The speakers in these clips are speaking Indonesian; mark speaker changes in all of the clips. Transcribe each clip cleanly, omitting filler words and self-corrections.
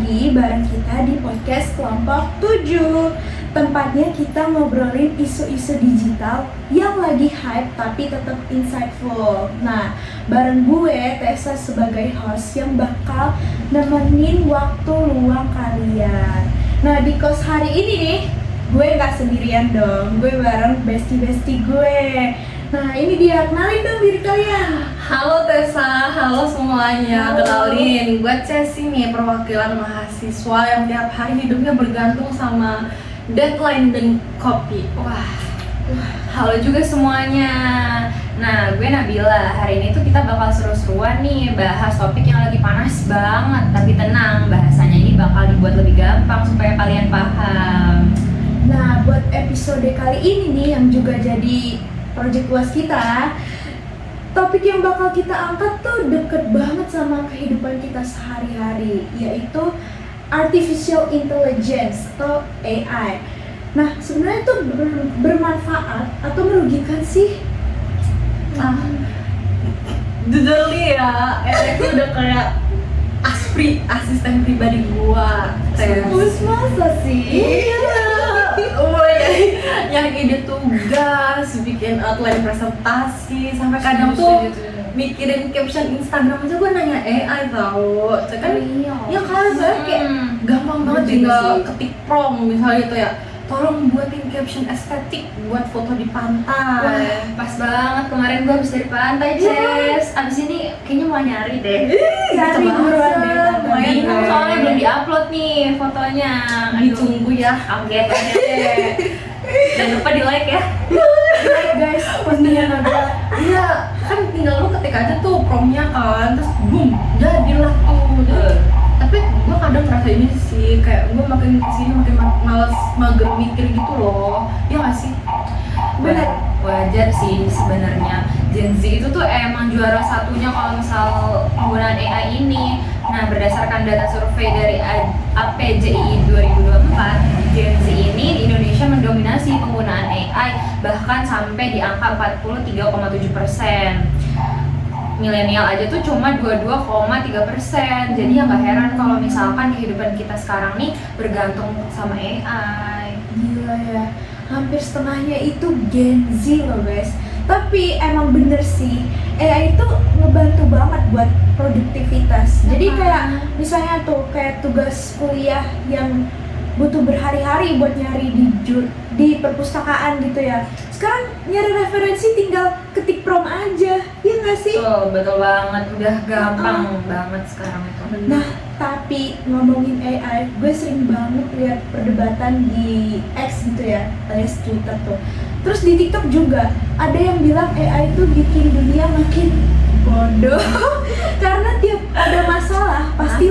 Speaker 1: lagi bareng kita di podcast Kelompok 7. Tempatnya kita ngobrolin isu-isu digital yang lagi hype tapi tetap insightful. Nah, bareng gue, Tessa sebagai host yang bakal nemenin waktu luang kalian. Nah, di kos hari ini nih, gue gak sendirian dong. Gue bareng bestie-bestie gue. Nah, ini dia, kenalin dong diri kalian.
Speaker 2: Halo Tessa, halo semuanya.
Speaker 1: Halo.
Speaker 2: Kenalin, gue Cesi nih, perwakilan mahasiswa yang tiap hari hidupnya bergantung sama deadline dan kopi. Wah, halo juga semuanya. Nah, gue Nabila. Hari ini tuh kita bakal seru-seruan nih, bahas topik yang lagi panas banget. Tapi tenang, bahasanya ini bakal dibuat lebih gampang supaya kalian paham.
Speaker 1: Nah, buat episode kali ini nih yang juga jadi project luas kita, topik yang bakal kita angkat tuh deket banget sama kehidupan kita sehari-hari, yaitu Artificial Intelligence atau AI. Nah, sebenarnya itu bermanfaat atau merugikan sih?
Speaker 2: Jujur nih ya, AI itu udah kayak asisten pribadi gua.
Speaker 1: Terus masa sih?
Speaker 2: Mulai dari yang ide tugas, bikin outline presentasi, sampai kadang tuh mikirin caption Instagram aja gue nanya AI tau. Kan ya kan saya kayak gampang banget tinggal ketik prompt misalnya gitu ya, tolong buatin caption estetik buat foto di pantai.
Speaker 3: Wah, pas banget, kemarin gue habis dari pantai, Ces. Abis ini kayaknya mau nyari deh.
Speaker 1: Cari buruan deh,
Speaker 3: Bingung soalnya belum diupload nih fotonya.
Speaker 2: Ditunggu ya.
Speaker 3: Oke, jangan lupa di like ya.
Speaker 1: guys, postingan ada.
Speaker 2: Iya, kan tinggal lu ketik aja tuh promptnya kan, terus boom, jadilah tuh. Tapi gue kadang ngerasa ini sih, kayak gue makin kesini makin males mager mikir gitu loh. Ya nggak sih?
Speaker 1: Bener.
Speaker 3: Wajar sih sebenarnya. Gen Z itu tuh emang juara satunya kalau misal penggunaan AI ini. Nah, berdasarkan data survei dari APJI 2024, Gen Z ini di Indonesia mendominasi penggunaan AI bahkan sampai di angka 43,7%. Milenial aja tuh cuma 22,3%. Jadi ya nggak heran kalau misalkan kehidupan kita sekarang nih bergantung sama AI.
Speaker 1: Gila ya, hampir setengahnya itu Gen Z loh guys. Tapi emang bener sih, AI itu ngebantu banget buat produktivitas. Jadi kayak misalnya tuh kayak tugas kuliah yang butuh berhari-hari buat nyari di perpustakaan gitu ya. Sekarang nyari referensi tinggal ketik prompt aja, ya nggak sih?
Speaker 3: Tuh, betul banget, udah gampang banget sekarang itu.
Speaker 1: Nah, tapi ngomongin AI, gue sering banget lihat perdebatan di X gitu ya, alias Twitter tuh. Terus di TikTok juga ada yang bilang AI itu bikin dunia makin bodoh karena tiap ada masalah pasti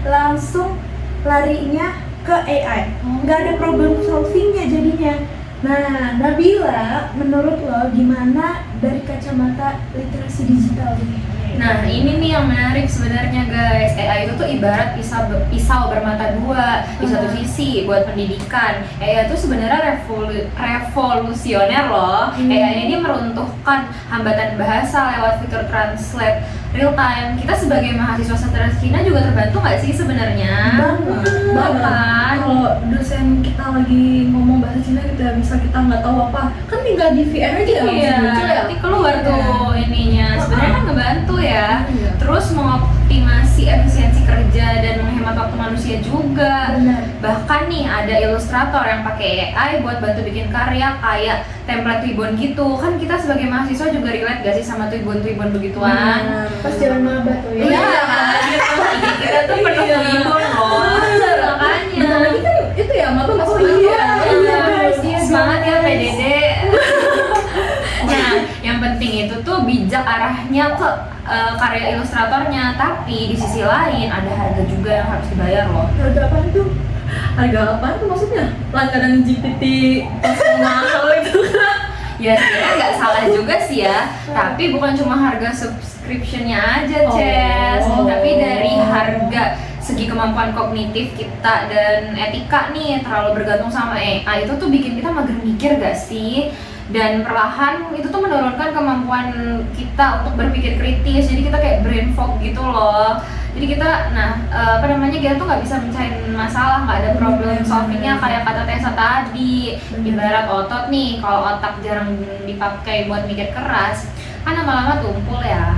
Speaker 1: langsung larinya ke AI. Nggak ada problem solvingnya jadinya. Nah, Nabila, menurut lo gimana dari kacamata literasi digital ini?
Speaker 3: Nah, ini nih yang menarik sebenarnya guys. AI itu tuh ibarat pisau bermata dua. Di satu sisi buat pendidikan, AI itu sebenarnya revolusioner loh. AI ini meruntuhkan hambatan bahasa lewat fitur translate real time. Kita sebagai mahasiswa sastra Cina juga terbantu nggak sih sebenarnya?
Speaker 2: Bahkan kalau dosen kita lagi ngomong bahasa Cina gitu ya, misal kita nggak tahu apa, kan tinggal di VN aja ya,
Speaker 3: Iya,
Speaker 2: muncul ya.
Speaker 3: nanti keluar tuh ininya. Sebenarnya kan ngebantu ya.
Speaker 2: Iya.
Speaker 3: Terus mengoptimasi efisiensi kerja dan menghemat waktu manusia juga.
Speaker 1: Benar.
Speaker 3: Bahkan nih ada ilustrator yang pakai AI buat bantu bikin karya kayak template Twibbon gitu. Kan kita sebagai mahasiswa juga relate gak sih sama Twibbon gituan?
Speaker 1: Pas jalan maba tuh ya.
Speaker 3: Iya kan, gitu. Kita tuh penuh Twibbon loh. Makanya.
Speaker 2: Bentar lagi kan itu ya, maba masuk
Speaker 1: Oh iya,
Speaker 2: lagi
Speaker 1: iya guys, iya
Speaker 3: Semangat ya
Speaker 1: guys.
Speaker 3: PDD. Nah, yang penting itu tuh bijak arahnya ke karya ilustratornya, tapi di sisi lain ada harga juga yang harus dibayar loh.
Speaker 1: Harga apaan tuh?
Speaker 2: Harga apaan tuh maksudnya? Langganan GPT yang mahal itu kan?
Speaker 3: Ya sebenarnya nggak salah juga sih ya, tapi bukan cuma harga subscriptionnya aja, Ces, tapi dari harga segi kemampuan kognitif kita dan etika nih terlalu bergantung sama AI itu tuh bikin kita mager mikir gak sih? Dan perlahan itu tuh menurunkan kemampuan kita untuk berpikir kritis, jadi kita kayak brain fog gitu loh. Jadi kita, kita tuh nggak bisa mencari masalah, nggak ada problem solvingnya kayak kata Tessa tadi. Ibarat otot nih, kalau otak jarang dipakai buat mikir keras, kan lama-lama tumpul ya.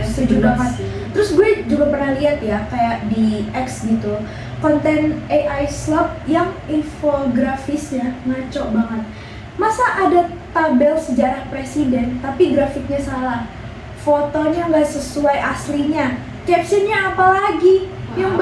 Speaker 1: Setuju banget. Terus gue juga pernah lihat ya, kayak di X gitu, konten AI slop yang infografisnya ngaco banget. Masa ada tabel sejarah presiden tapi grafiknya salah, fotonya nggak sesuai aslinya, captionnya apalagi. Yang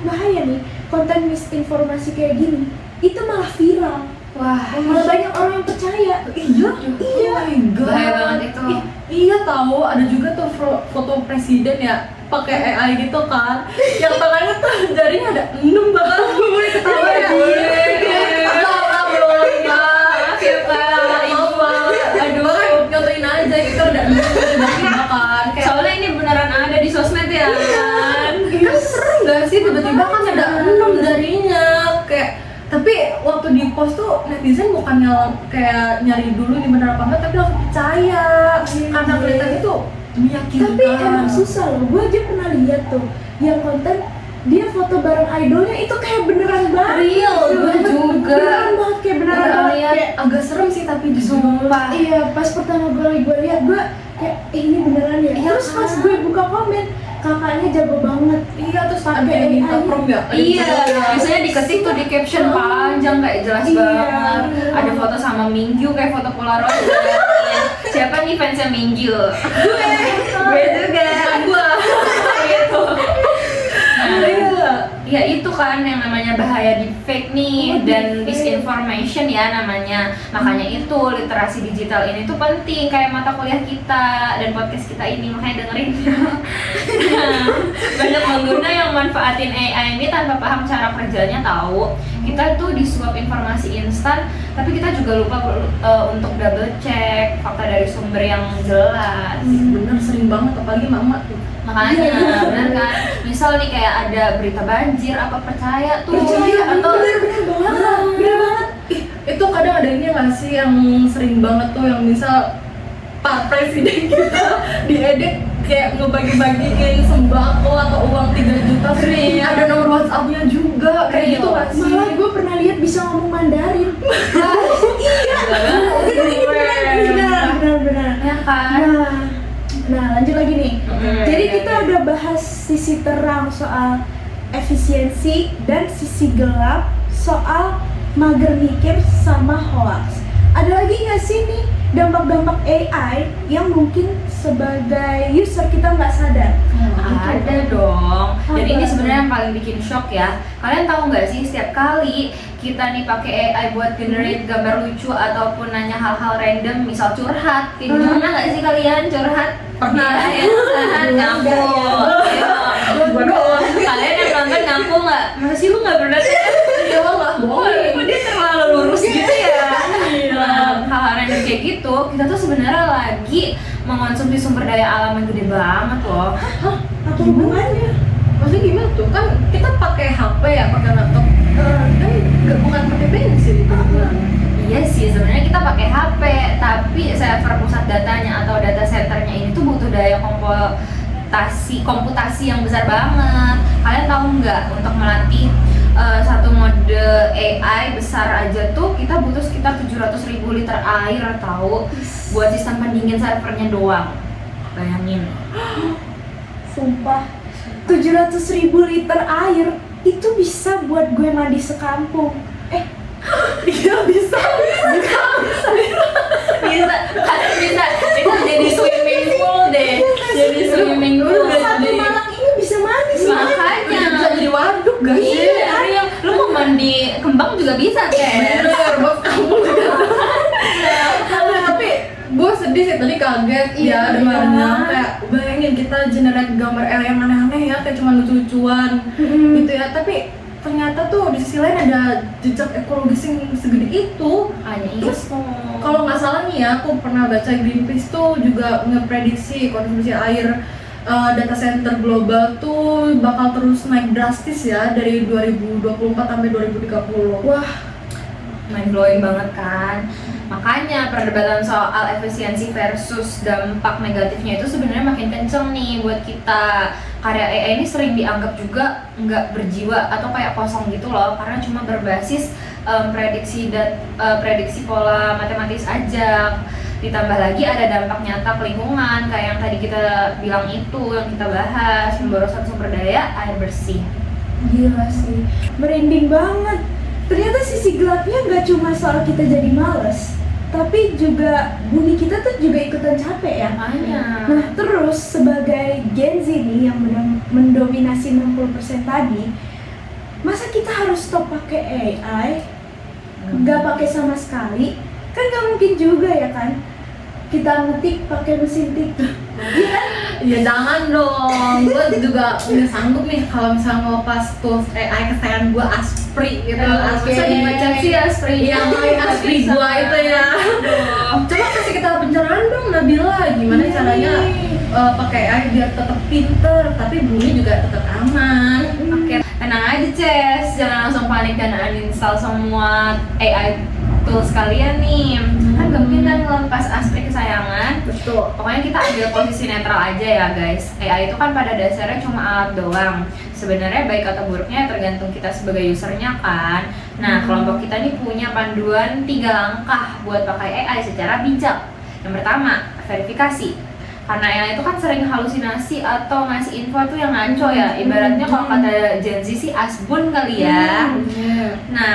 Speaker 1: bahaya nih, konten misinformasi kayak gini itu malah viral.
Speaker 2: Wah,
Speaker 1: Malah banyak orang yang percaya.
Speaker 2: iya. Oh my god.
Speaker 3: Bahaya banget itu.
Speaker 2: Iya tahu, ada juga tuh foto presiden ya pakai AI gitu kan. Yang tangannya tuh jarinya ada 6 banget. Gue ketawa ya. Aduh, nyontoin aja gitu udah kan.
Speaker 3: Soalnya ini beneran ada di sosmed ya kan.
Speaker 2: Iya serem gak sih tiba-tiba kan ada 6 jarinya kayak. Tapi waktu di post tuh netizen bukannya kayak nyari dulu ini bener apa enggak, tapi langsung percaya karena kelihatan itu meyakinkan.
Speaker 1: Tapi emang susah loh, gue aja pernah lihat tuh yang konten dia foto bareng idolnya itu kayak beneran banget.
Speaker 2: Real, gue juga.
Speaker 1: Beneran banget, kayak beneran banget.
Speaker 2: Kayak agak serem sih tapi
Speaker 3: Sumpah.
Speaker 1: Iya, pas pertama kali gue lihat, gue kayak ini beneran ya.
Speaker 2: Iya,
Speaker 1: Terus pas
Speaker 2: kan?
Speaker 1: gue buka komen, kakaknya jago banget.
Speaker 2: Iya, terus
Speaker 1: Pakai
Speaker 2: ada yang minta
Speaker 1: AI.
Speaker 2: prom ya?
Speaker 3: Iya, biasanya diketik tuh di caption panjang kayak jelas
Speaker 1: Iya.
Speaker 3: banget. Ada foto sama Mingyu kayak foto Polaroid. Siapa nih fansnya Mingyu? Gue juga.
Speaker 2: Gue.
Speaker 3: Gitu.
Speaker 2: Iya.
Speaker 3: Ya itu kan yang namanya bahaya deepfake nih dan disinformation ya namanya. Makanya itu literasi digital ini tuh penting kayak mata kuliah kita dan podcast kita ini, makanya dengerin. Banyak pengguna yang manfaatin AI ini tanpa paham cara kerjanya tahu. Kita tuh disuap informasi instan, tapi kita juga lupa untuk double check fakta dari sumber yang jelas.
Speaker 2: Bener sering banget apalagi mama tuh.
Speaker 3: Makanya bener kan, misal nih kayak ada berita banjir apa percaya tuh atau
Speaker 1: bener banget.
Speaker 2: Itu kadang ada ini nggak sih yang sering banget tuh yang misal Pak Presiden kita diedit kayak ngebagi-bagiin sembako atau uang 3 juta sering ada nomor WhatsApp-nya juga kayak gitu nggak sih?
Speaker 1: Malah gue pernah lihat bisa ngomong Mandarin. Benar.
Speaker 3: ya kan.
Speaker 1: Nah, lanjut lagi nih. Jadi
Speaker 3: Oke.
Speaker 1: kita udah bahas sisi terang soal efisiensi dan sisi gelap soal mager mikir sama hoax. Ada lagi nggak sih nih dampak-dampak AI yang mungkin sebagai user kita nggak sadar?
Speaker 3: Ada dong. Dan
Speaker 1: Apa?
Speaker 3: ini sebenarnya yang paling bikin shock ya. Kalian tahu nggak sih setiap kali kita nih pakai AI buat generate gambar lucu ataupun nanya hal-hal random, misal curhat, kayak gitu, pernah nggak sih kalian curhat?
Speaker 2: Pernah.
Speaker 3: Ya, curhat ngaku. Ayo. Kalian yang nonton ngaku nggak? Masih lu nggak pernah?
Speaker 2: Ya nggak boleh.
Speaker 3: Kok dia terlalu lurus gitu ya? Nah, hal-hal random kayak gitu, kita tuh sebenarnya lagi mengonsumsi sumber daya alam yang gede banget loh.
Speaker 1: Apa hubungannya?
Speaker 2: Maksudnya gimana tuh? Kan kita pakai HP ya, pakai laptop. Kan bukan pakai bensin itu.
Speaker 3: Iya sih, sebenarnya kita pakai HP, tapi server pusat datanya atau data centernya ini tuh butuh daya komputasi yang besar banget. Kalian tahu nggak, untuk melatih satu mode AI besar aja tuh kita butuh sekitar 700.000 liter air tahu buat sistem pendingin servernya doang. Bayangin.
Speaker 1: Sumpah, 700.000 liter air itu bisa buat gue mandi sekampung.
Speaker 2: Iya bisa.
Speaker 3: Bisa itu jadi swimming pool deh, jadi swimming pool
Speaker 1: Satu malam ini bisa mandi semuanya.
Speaker 3: makanya
Speaker 2: Bisa jadi waduk gak sih?
Speaker 3: iya, lu mau mandi kembang juga bisa kan.
Speaker 2: Bener, buat kamu juga. Tapi gue sedih sih tadi kaget
Speaker 1: Iya,
Speaker 2: ya dengarnya
Speaker 1: iya.
Speaker 2: kayak bayangin kita generate gambar AI yang aneh-aneh ya kayak cuma lucu-lucuan gitu ya, tapi ternyata tuh di sisi lain ada jejak ekologis yang segede itu.
Speaker 3: Hanya
Speaker 2: Terus kalau nggak salah nih ya, aku pernah baca Greenpeace tuh juga ngeprediksi konsumsi air data center global tuh bakal terus naik drastis ya dari 2024 sampai 2030.
Speaker 1: Wah,
Speaker 3: mind blowing banget kan. Makanya perdebatan soal efisiensi versus dampak negatifnya itu sebenarnya makin kenceng nih buat kita. Karya AI ini sering dianggap juga nggak berjiwa atau kayak kosong gitu loh, karena cuma berbasis prediksi pola matematis aja. Ditambah lagi ada dampak nyata ke lingkungan kayak yang tadi kita bilang itu, yang kita bahas, pemborosan sumber daya air bersih.
Speaker 1: Gila sih, merinding banget. Ternyata sisi gelapnya nggak cuma soal kita jadi males, tapi juga bumi kita tuh juga ikutan capek ya.
Speaker 3: Makanya.
Speaker 1: Nah terus sebagai Gen Z nih yang mendominasi 60% tadi, masa kita harus stop pakai AI? Nggak pakai sama sekali? Kan nggak mungkin juga ya kan? Kita ngetik pakai mesin TikTok. Iya kan?
Speaker 2: Ya jangan dong, gue juga udah sanggup nih kalau misalnya ngelepas tools AI kesayangan gue Aspri gitu.
Speaker 1: Oke.
Speaker 3: Bisa dibaca sih Aspri.
Speaker 2: Yang Aspri gue itu ya. Coba kasih kita pencerahan dong Nabila, gimana
Speaker 1: Iya
Speaker 2: caranya
Speaker 1: nih.
Speaker 2: pakai AI biar tetap pinter tapi bumi juga tetap aman.
Speaker 3: Oke, tenang aja Ces, jangan langsung panik dan uninstall semua AI tools kalian nih. Kan gak mungkin kan ngelepas Aspri kesayangan.
Speaker 2: Betul.
Speaker 3: Pokoknya kita ambil posisi netral aja ya guys. AI itu kan pada dasarnya cuma alat doang. Sebenarnya baik atau buruknya tergantung kita sebagai usernya kan. Nah, kelompok kita nih punya panduan 3 langkah buat pakai AI secara bijak. Yang pertama, verifikasi. Karena AI itu kan sering halusinasi atau ngasih info tuh yang ngaco ya. Ibaratnya kalau kata Gen Z sih asbun kali ya. Nah,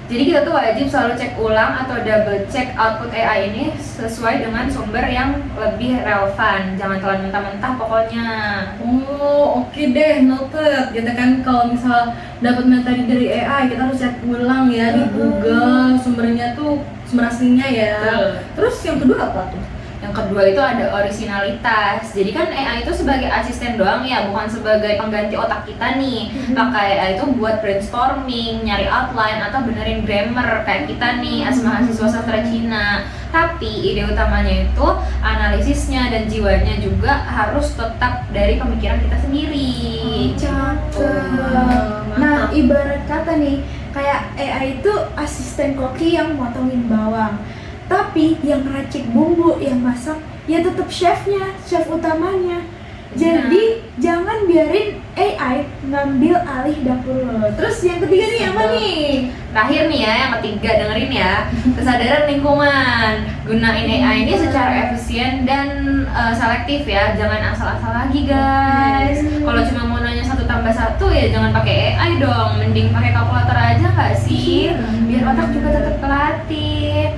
Speaker 3: jadi kita tuh wajib selalu cek ulang atau double check output AI ini sesuai dengan sumber yang lebih relevan. Jangan telan mentah-mentah pokoknya.
Speaker 2: Oh, oke deh, noted. Gitu kan kalau misal dapat materi dari AI, kita harus cek ulang ya di Google sumbernya tuh sumber aslinya ya.
Speaker 3: Betul.
Speaker 2: Terus yang kedua apa tuh?
Speaker 3: Yang kedua itu ada originalitas. Jadi kan AI itu sebagai asisten doang ya, bukan sebagai pengganti otak kita nih. Pakai AI itu buat brainstorming, nyari outline atau benerin grammar kayak kita nih, as mahasiswa sastra Cina. Tapi ide utamanya itu analisisnya dan jiwanya juga harus tetap dari pemikiran kita sendiri.
Speaker 1: Cakep. Nah, ibarat kata nih, kayak AI itu asisten koki yang motongin bawang. Tapi yang racik bumbu, yang masak, ya tetap chefnya, chef utamanya. Jadi jangan biarin AI ngambil alih dapur lo. Terus yang ketiga nih apa nih?
Speaker 3: Terakhir nih ya, yang ketiga dengerin ya, kesadaran lingkungan. Gunain AI ini secara efisien dan selektif ya, jangan asal-asal lagi guys. Kalau cuma mau nanya 1 tambah 1 ya jangan pakai AI dong, mending pakai kalkulator aja nggak sih? Biar otak juga tetap kelatih.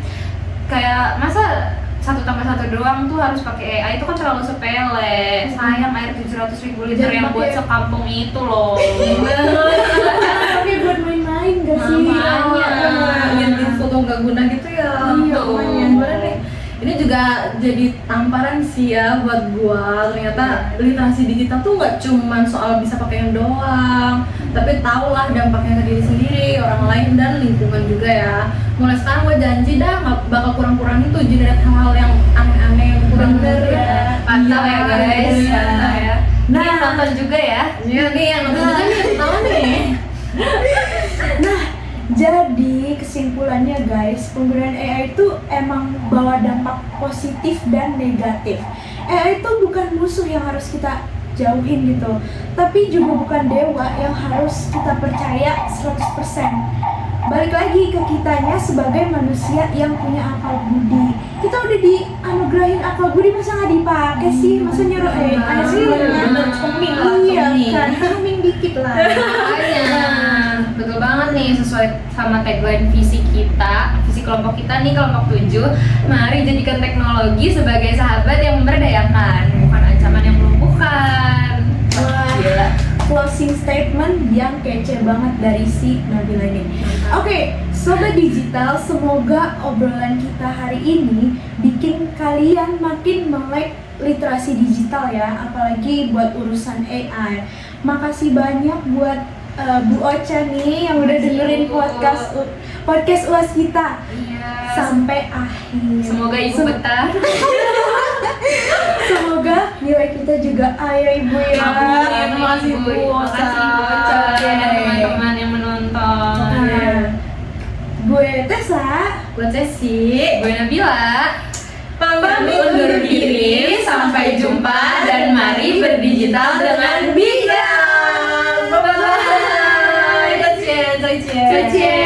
Speaker 3: Kayak masa 1 tambah 1 doang tuh harus pakai AI itu kan terlalu sepele. Sayang air 700.000 liter yang buat sekampung itu loh.
Speaker 1: Tapi buat main-main gak sih?
Speaker 3: Makanya.
Speaker 2: Yang info nggak guna gitu ya.
Speaker 1: Iya,
Speaker 2: Tuh.
Speaker 1: makanya.
Speaker 2: Gimana nih? Ini juga jadi tamparan sih ya buat gua. Ternyata literasi digital tuh nggak cuman soal bisa pakai yang doang, tapi tahulah dampaknya ke diri sendiri, orang lain dan lingkungan juga ya. Mulai sekarang gua janji dah nggak bakal kurang-kurangin tuh generate hal-hal yang aneh-aneh yang kurang
Speaker 1: Bener
Speaker 2: bener
Speaker 1: ya.
Speaker 3: Mantap ya guys.
Speaker 2: Iya.
Speaker 3: Mantap ya.
Speaker 1: Nah.
Speaker 3: Nah, nonton juga ya.
Speaker 2: Iya nih yang nonton juga nih yang pertama nih.
Speaker 1: Nah, jadi kesimpulannya guys, penggunaan AI itu emang bawa dampak positif dan negatif. AI itu bukan musuh yang harus kita jauhin gitu, tapi juga bukan dewa yang harus kita percaya 100%. Balik lagi ke kitanya sebagai manusia yang punya akal budi. Kita udah dianugerahin akal budi, masa nggak dipakai sih? Masa nyuruh AI sih?
Speaker 2: Bener, cuming lah,
Speaker 1: Iya
Speaker 2: cuming.
Speaker 1: kan, cuming dikit lah.
Speaker 3: Makanya betul banget nih, sesuai sama tagline visi kita, visi kelompok kita nih, kelompok 7. Mari jadikan teknologi sebagai sahabat yang memberdayakan, bukan ancaman yang melumpuhkan.
Speaker 1: Wah,
Speaker 3: Gila.
Speaker 1: closing statement yang kece banget dari si Nabila ini. Oke, Sobat Digital, semoga obrolan kita hari ini bikin kalian makin melek literasi digital ya, apalagi buat urusan AI. Makasih banyak buat Bu Ocha nih yang udah dengerin podcast UAS kita
Speaker 3: Iya.
Speaker 1: sampai akhir.
Speaker 3: Semoga ibu betah.
Speaker 1: Semoga nilai kita juga ya Ibu ya.
Speaker 3: Amin.
Speaker 2: Terima kasih, Bu.
Speaker 3: Makasih Bu Ocha dan teman-teman yang menonton.
Speaker 1: Nah, gue Tessa.
Speaker 2: Buat sesi,
Speaker 3: Gue Nabila.
Speaker 2: pamit undur diri. Sampai jumpa dan mari berdigital dengan bijak. Bye bye. 再见，再见，
Speaker 3: 再见。